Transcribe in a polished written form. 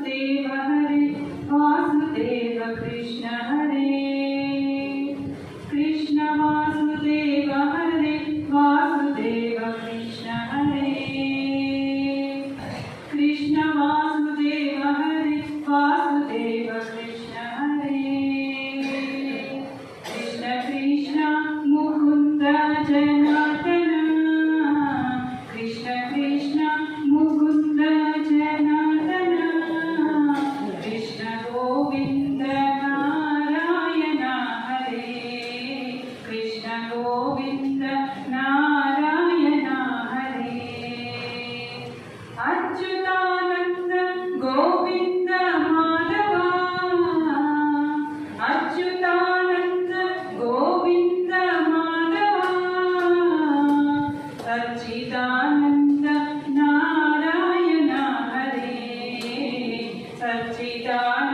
Vasudev Hare Vasudev Krishna Hare Krishna Vasudev Hare Vasudev Krishna Hare Krishna Vasudev Hare Vasudev Krishna Hare Krishna Krishna Mukund Janardan Krishna Krishna Mukund Janardan Krishna Govind Narayan Hare Krishna Govind Narayan Hare Achyutanand Govind Madhava Achyutanand Govind Madhava Sachchidanand Narayan Hare Sachchidanand